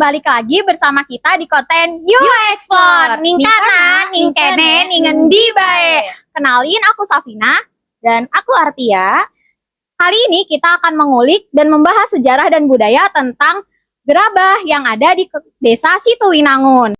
balik lagi bersama kita di konten You Explore. Ning kanan, ning kene, ning endi bae. Kenalin, aku Safina dan aku Artia. Kali ini kita akan mengulik dan membahas sejarah dan budaya tentang gerabah yang ada di Desa Situwinangun.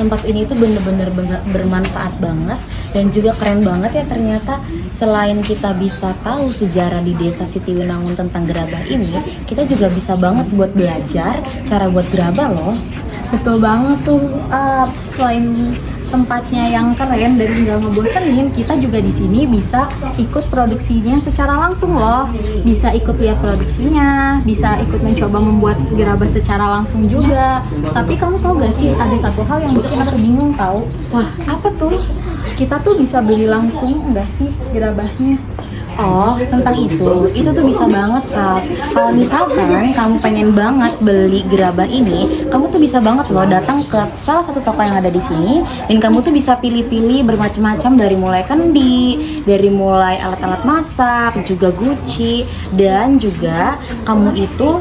Tempat ini tuh bener-bener bermanfaat banget dan juga keren banget ya. Ternyata selain kita bisa tahu sejarah di Desa Situwinangun tentang gerabah ini, kita juga bisa banget buat belajar cara buat gerabah loh. Betul banget tuh. Selain tempatnya yang keren dan nggak ngebosenin, kita juga di sini bisa ikut produksinya secara langsung loh. Bisa ikut lihat produksinya, bisa ikut mencoba membuat gerabah secara langsung juga. Tapi kamu tahu gak sih, ada satu hal yang bikin aku bingung tahu. Wah, apa tuh? Kita tuh bisa beli langsung nggak sih gerabahnya? Oh, tentang itu tuh bisa banget, Sal. Kalau misalkan kamu pengen banget beli gerabah ini, kamu tuh bisa banget loh datang ke salah satu toko yang ada di sini, dan kamu tuh bisa pilih-pilih bermacam-macam dari mulai kendi, dari mulai alat-alat masak, juga guci, dan juga kamu itu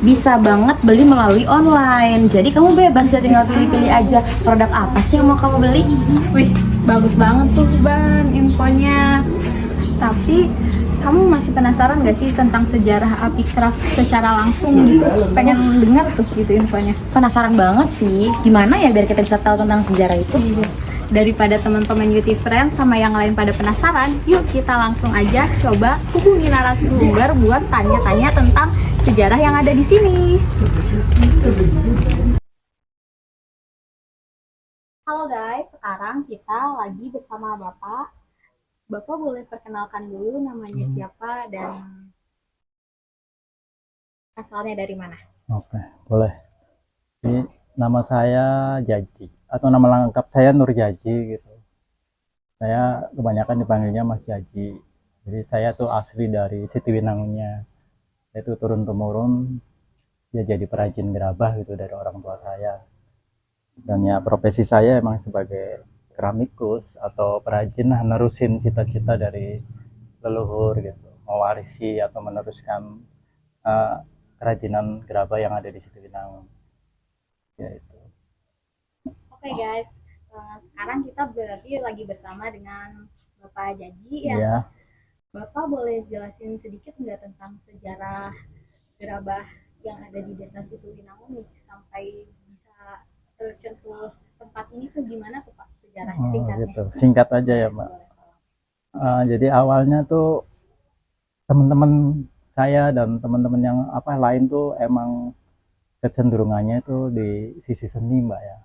bisa banget beli melalui online. Jadi kamu bebas, dan tinggal pilih-pilih aja produk apa sih yang mau kamu beli. Wih, bagus banget tuh Ban infonya. Tapi kamu masih penasaran gak sih tentang sejarah Apicraft secara langsung gitu? Pengen dengar tuh gitu infonya. Penasaran banget sih, gimana ya biar kita bisa tahu tentang sejarah itu. Daripada teman-teman YouTube Friends sama yang lain pada penasaran, yuk kita langsung aja coba hubungi narasumber buat tanya-tanya tentang sejarah yang ada di sini. Halo guys, sekarang kita lagi bersama Bapak. Bapak boleh perkenalkan dulu namanya siapa dan asalnya dari mana? Oke, boleh. Ini nama saya Jaji, atau nama lengkap saya Nur Jaji gitu. Saya kebanyakan dipanggilnya Mas Jaji. Jadi saya tuh asli dari Situwinangunnya. Saya tuh turun-temurun ya jadi perajin gerabah gitu dari orang tua saya. Dan ya profesi saya emang sebagai keramikus atau perajin, nerusin cita-cita dari leluhur gitu, mewarisi atau meneruskan uh, kerajinan gerabah yang ada di Situwinangun. Ya itu. Oke guys, sekarang kita berarti lagi bersama dengan Bapak Jaji ya. Ya. Bapak boleh jelasin sedikit nggak tentang sejarah gerabah yang ada di Desa Situwinangun nih sampai bisa tercetus tempat ini tuh gimana tuh Pak sejarahnya singkatnya? Gitu. Singkat aja ya Mbak. Jadi awalnya tuh teman-teman saya dan teman-teman yang lain tuh emang kecenderungannya itu di sisi seni Mbak ya.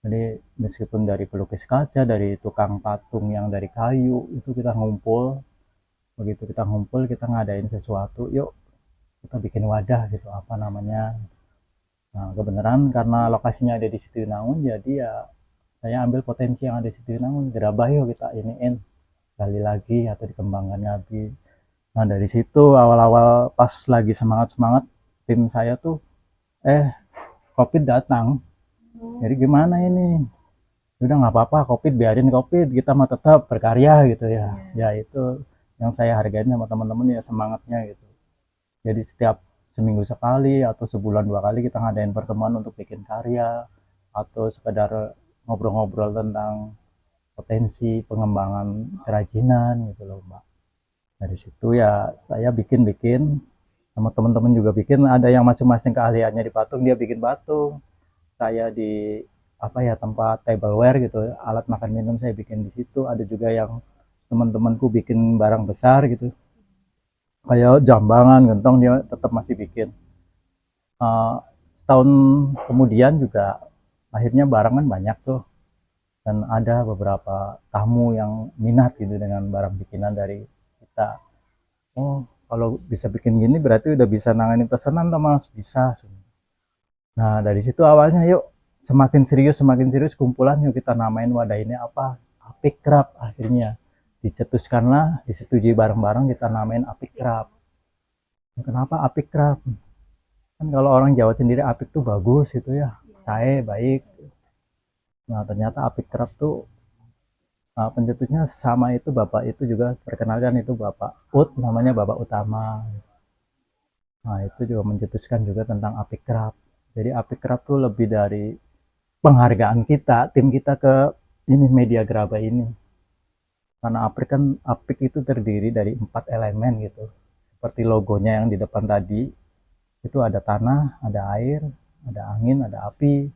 Jadi meskipun dari pelukis kaca, dari tukang patung yang dari kayu, itu kita ngumpul. Begitu kita ngumpul, kita ngadain sesuatu, yuk kita bikin wadah gitu, apa namanya. Nah kebenaran karena lokasinya ada di Situwinangun, jadi ya saya ambil potensi yang ada di Situwinangun, gerabah yuk kita iniin, gali lagi atau dikembangkan lagi. Nah dari situ awal-awal pas lagi semangat-semangat, tim saya tuh COVID datang. Jadi gimana ini? Udah nggak apa-apa, COVID biarin COVID, kita mah tetap berkarya gitu ya. Ya itu yang saya hargain sama teman-teman ya, semangatnya gitu. Jadi setiap seminggu sekali atau sebulan 2 kali kita ngadain pertemuan untuk bikin karya atau sekedar ngobrol-ngobrol tentang potensi pengembangan kerajinan gitu loh Mbak. Dari situ ya saya bikin sama teman-teman juga bikin, ada yang masing-masing keahliannya di patung, dia bikin patung, saya di tempat tableware gitu, alat makan minum saya bikin di situ. Ada juga yang teman-temanku bikin barang besar gitu, kayak jambangan, gentong, dia tetap masih bikin. Setahun kemudian juga akhirnya barang kan banyak tuh, dan ada beberapa tamu yang minat gitu dengan barang bikinan dari kita. Oh kalau bisa bikin gini berarti udah bisa nangani pesanan tuh Mas, bisa. Nah, dari situ awalnya yuk semakin serius kumpulan, yuk kita namain wadah ini apa? Apikrab. Akhirnya dicetuskanlah, disetujui bareng-bareng kita namain Apikrab. Kenapa Apikrab? Kan kalau orang Jawa sendiri apik tuh bagus gitu ya. Saya baik. Nah, ternyata Apikrab tuh pencetusnya sama itu Bapak itu juga perkenalkan itu Bapak Ut, namanya Bapak Utama. Nah, itu juga mencetuskan juga tentang Apikrab. Jadi Apikrab tuh lebih dari penghargaan kita, tim kita ke ini media Geraba ini. Karena Apik itu terdiri dari 4 elemen gitu. Seperti logonya yang di depan tadi, itu ada tanah, ada air, ada angin, ada api.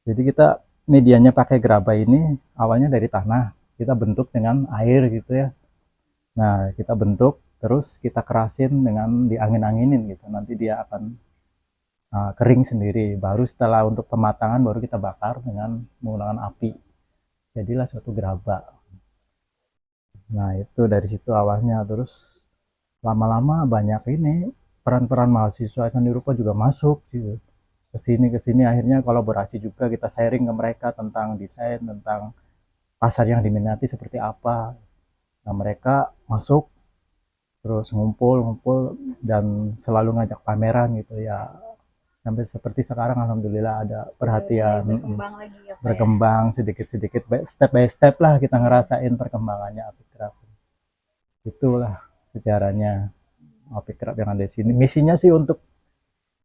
Jadi kita medianya pakai Geraba ini awalnya dari tanah, kita bentuk dengan air gitu ya. Nah, kita bentuk terus kita kerasin dengan diangin-anginin gitu. Nanti dia akan kering sendiri. Baru setelah untuk pematangan baru kita bakar dengan menggunakan api. Jadilah suatu gerabak. Nah, itu dari situ awalnya. Terus lama-lama banyak ini peran-peran mahasiswa seni rupa juga masuk gitu. Ke sini akhirnya kolaborasi juga, kita sharing ke mereka tentang desain, tentang pasar yang diminati seperti apa. Nah, mereka masuk terus ngumpul-ngumpul dan selalu ngajak pameran gitu ya. Sampai seperti sekarang alhamdulillah ada perhatian, berkembang lagi ya, Pak, ya? berkembang sedikit-sedikit, step by step lah kita ngerasain perkembangannya Apikrab. Itulah sejarahnya Apikrab yang ada di sini. Misinya sih untuk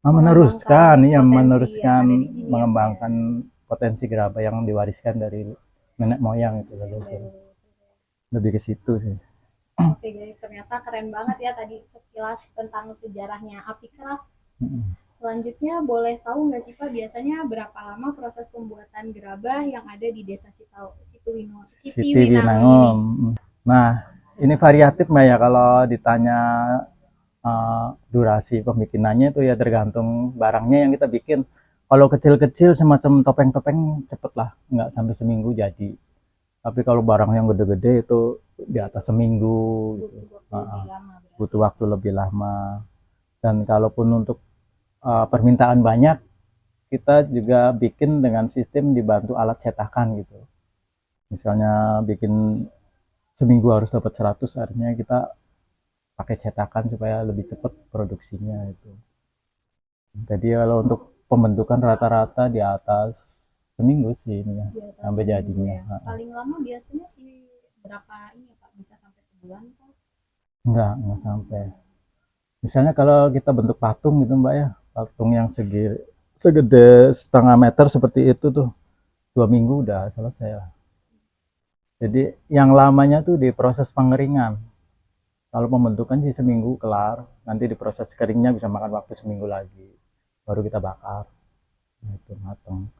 meneruskan ya, meneruskan mengembangkan potensi gerabah yang diwariskan dari nenek moyang itu lebih ke situ sih. Oke guys, ternyata keren banget ya tadi sekilas tentang sejarahnya Apikrab. Selanjutnya boleh tahu nggak sih Pak, biasanya berapa lama proses pembuatan gerabah yang ada di desa Siti Winangun. Nah, ini variatif Mbak ya, kalau ditanya durasi pembikinannya itu ya tergantung barangnya yang kita bikin. Kalau kecil-kecil semacam topeng-topeng cepet lah, nggak sampai seminggu jadi. Tapi kalau barang yang gede-gede itu di atas seminggu, gitu. Butuh waktu lebih lama. Dan kalaupun untuk permintaan banyak, kita juga bikin dengan sistem dibantu alat cetakan gitu. Misalnya bikin seminggu harus dapat 100, artinya kita pakai cetakan supaya lebih cepat produksinya itu. Jadi kalau untuk pembentukan rata-rata di atas seminggu sih ini ya, sampai jadinya. Ya. Paling lama biasanya sih berapa ini Pak? Bisa sampai sebulan Pak? Enggak sampai. Misalnya kalau kita bentuk patung gitu Mbak ya, patung yang segede setengah meter seperti itu tuh, 2 minggu udah selesai lah. Jadi yang lamanya tuh di proses pengeringan. Kalau pembentukan sih seminggu kelar, nanti di proses keringnya bisa makan waktu seminggu lagi, baru kita bakar. Nah, itu matang.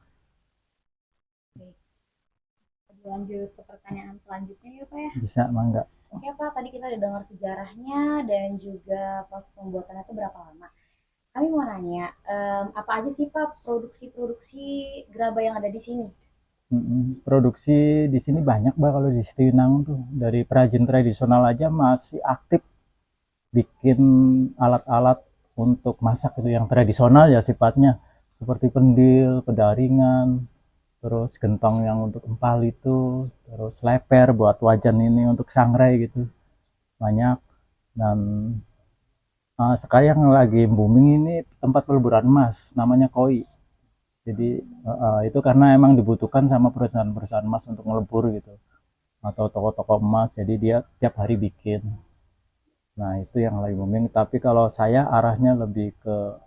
Lanjut ke pertanyaan selanjutnya ya Pak ya. Bisa mangga. Oke Pak, tadi kita udah dengar sejarahnya dan juga proses pembuatannya itu berapa lama. Kami mau nanya, apa aja sih Pak produksi-produksi gerabah yang ada di sini? Produksi di sini banyak Mbak, kalau di Stinang tuh dari perajin tradisional aja masih aktif bikin alat-alat untuk masak itu yang tradisional ya sifatnya, seperti pendil, pedaringan, terus gentong yang untuk empal itu, terus leper buat wajan ini untuk sangrai gitu, banyak. Dan sekarang yang lagi booming ini tempat peleburan emas namanya Koi. Jadi itu karena emang dibutuhkan sama perusahaan-perusahaan emas untuk ngelebur gitu, atau toko-toko emas, jadi dia tiap hari bikin. Nah itu yang lagi booming. Tapi kalau saya arahnya lebih ke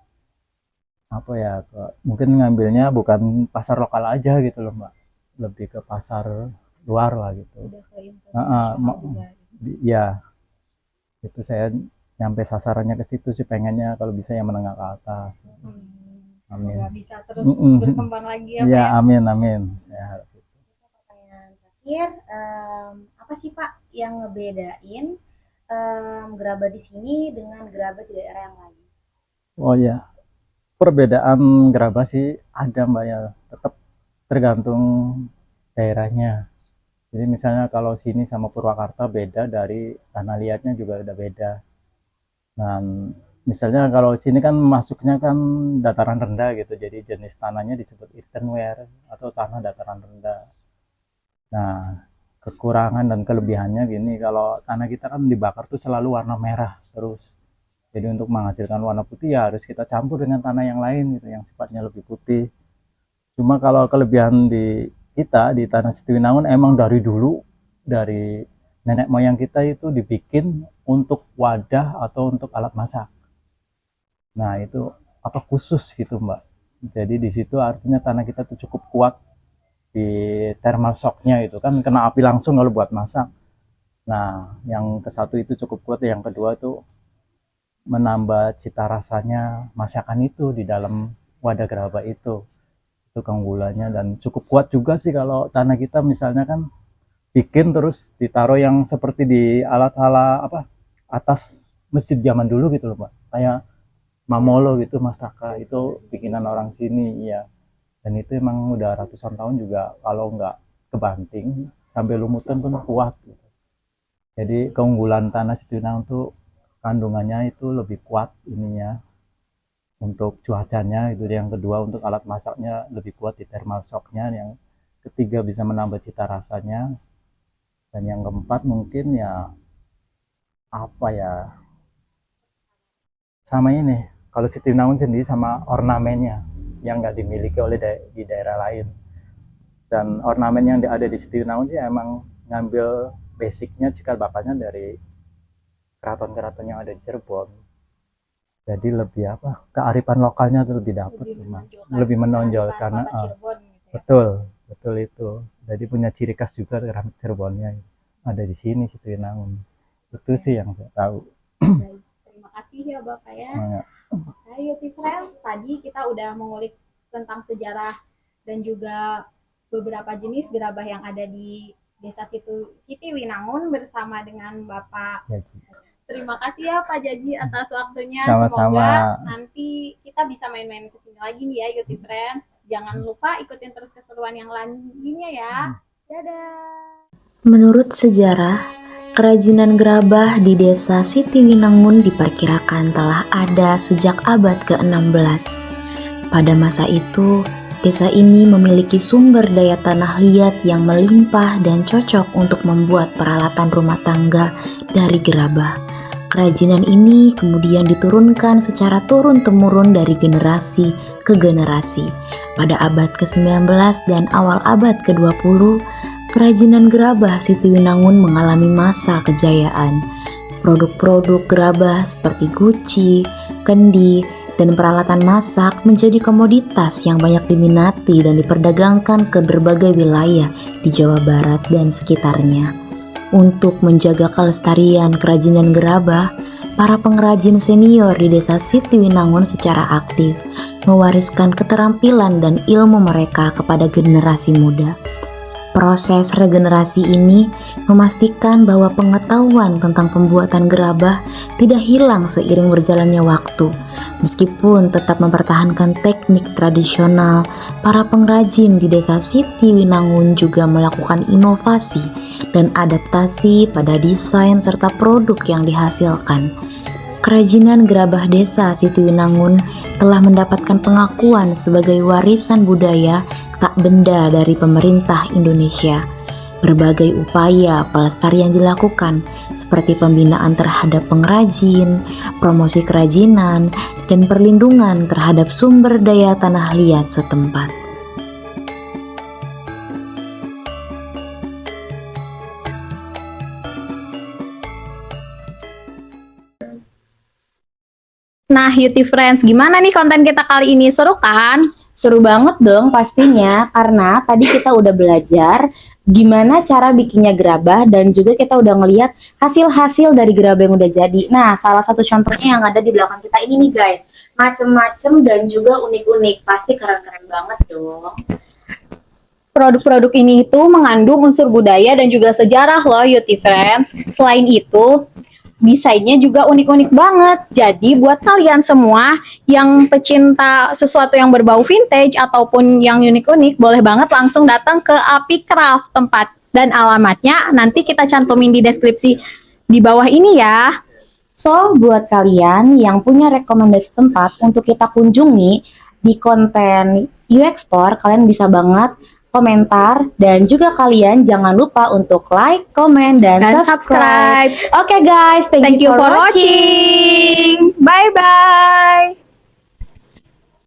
apa ya, mungkin ngambilnya bukan pasar lokal aja gitu loh Mbak, lebih ke pasar luar lah gitu. Ya itu saya nyampe sasarannya ke situ sih, pengennya kalau bisa yang menengah ke atas. Amin. Bisa terus berkembang lagi ya Pak ya. Ya. Amin amin. Saya harap itu. Pertanyaan terakhir, apa sih Pak yang ngebedain gerabah di sini dengan gerabah di daerah yang lain? Oh ya, perbedaan gerabah sih ada Mbak ya, tetap tergantung daerahnya. Jadi misalnya kalau sini sama Purwakarta beda, dari tanah liatnya juga udah beda. Dan misalnya kalau sini kan masuknya kan dataran rendah gitu, jadi jenis tanahnya disebut earthenware atau tanah dataran rendah. Nah, kekurangan dan kelebihannya gini, kalau tanah kita kan dibakar tuh selalu warna merah terus. Jadi untuk menghasilkan warna putih ya harus kita campur dengan tanah yang lain gitu, yang sifatnya lebih putih. Cuma kalau kelebihan di kita di tanah Sitiwinangun emang dari dulu, dari nenek moyang kita itu dibikin untuk wadah atau untuk alat masak. Nah itu apa khusus gitu Mbak. Jadi di situ artinya tanah kita tuh cukup kuat di thermal shocknya itu kan kena api langsung kalau buat masak. Nah yang ke satu itu cukup kuat, yang kedua tuh menambah cita rasanya masakan itu di dalam wadah gerabah itu keunggulannya. Dan cukup kuat juga sih kalau tanah kita misalnya kan bikin terus ditaruh yang seperti di alat-alat apa atas masjid zaman dulu gitu loh Pak, kayak Mamolo gitu, Mastaka itu bikinan orang sini ya. Dan itu emang udah ratusan tahun juga kalau nggak kebanting sampai lumutan pun kuat gitu. Jadi keunggulan tanah Sitiwinangun tuh kandungannya itu lebih kuat ininya untuk cuacanya itu, yang kedua untuk alat masaknya lebih kuat di thermal shocknya, yang ketiga bisa menambah cita rasanya, dan yang keempat mungkin ya apa ya, sama ini kalau Sitiwinangun sendiri sama ornamennya yang nggak dimiliki oleh di daerah lain. Dan ornamen yang ada di Sitiwinangun sih emang ngambil basicnya cikal bakalnya dari keraton-keraton yang ada di Cirebon. Jadi lebih apa, kearifan lokalnya tuh lebih dapat, lebih menonjol karena betul betul itu. Jadi punya ciri khas juga keramik Cirebonnya ada di sini Sitiwinangun. Itu sih yang saya tahu. Baik, terima kasih ya Bapak ya. Nah, Nah, Youty Friends, tadi kita udah mengulik tentang sejarah dan juga beberapa jenis gerabah yang ada di Desa Sitiwinangun bersama dengan Bapak. ya, Terima kasih ya Pak Jaji atas waktunya. Sama-sama. Semoga nanti kita bisa main-main ke sini lagi nih ya Youty Friends. Jangan lupa ikutin terus keseruan yang lainnya ya. Dadah. Menurut sejarah, kerajinan gerabah di Desa Sitiwinangun diperkirakan telah ada sejak abad ke-16. Pada masa itu, desa ini memiliki sumber daya tanah liat yang melimpah dan cocok untuk membuat peralatan rumah tangga dari gerabah. Kerajinan ini kemudian diturunkan secara turun-temurun dari generasi ke generasi. Pada abad ke-19 dan awal abad ke-20, kerajinan gerabah Sitiwinangun mengalami masa kejayaan. Produk-produk gerabah seperti guci, kendi, dan peralatan masak menjadi komoditas yang banyak diminati dan diperdagangkan ke berbagai wilayah di Jawa Barat dan sekitarnya. Untuk menjaga kelestarian kerajinan gerabah, para pengrajin senior di Desa Sitiwinangun secara aktif mewariskan keterampilan dan ilmu mereka kepada generasi muda. Proses regenerasi ini memastikan bahwa pengetahuan tentang pembuatan gerabah tidak hilang seiring berjalannya waktu. Meskipun tetap mempertahankan teknik tradisional, para pengrajin di Desa Sitiwinangun juga melakukan inovasi dan adaptasi pada desain serta produk yang dihasilkan. Kerajinan gerabah Desa Sitiwinangun telah mendapatkan pengakuan sebagai warisan budaya tak benda dari pemerintah Indonesia. Berbagai upaya pelestarian dilakukan, seperti pembinaan terhadap pengrajin, promosi kerajinan, dan perlindungan terhadap sumber daya tanah liat setempat. Nah, Youty Friends, gimana nih konten kita kali ini? Seru kan? Seru banget dong pastinya, karena tadi kita udah belajar gimana cara bikinnya gerabah dan juga kita udah ngeliat hasil-hasil dari gerabah yang udah jadi. Nah, salah satu contohnya yang ada di belakang kita ini nih guys, macem-macem dan juga unik-unik, pasti keren-keren banget dong. Produk-produk ini itu mengandung unsur budaya dan juga sejarah loh, Youty Friends. Selain itu, desainnya juga unik-unik banget. Jadi buat kalian semua yang pecinta sesuatu yang berbau vintage ataupun yang unik-unik, boleh banget langsung datang ke Api Craft. Tempat dan alamatnya nanti kita cantumin di deskripsi di bawah ini ya. So, buat kalian yang punya rekomendasi tempat untuk kita kunjungi di konten UX Store, kalian bisa banget komentar, dan juga kalian jangan lupa untuk like, komen, dan subscribe. Oke guys, thank you for watching. Bye bye.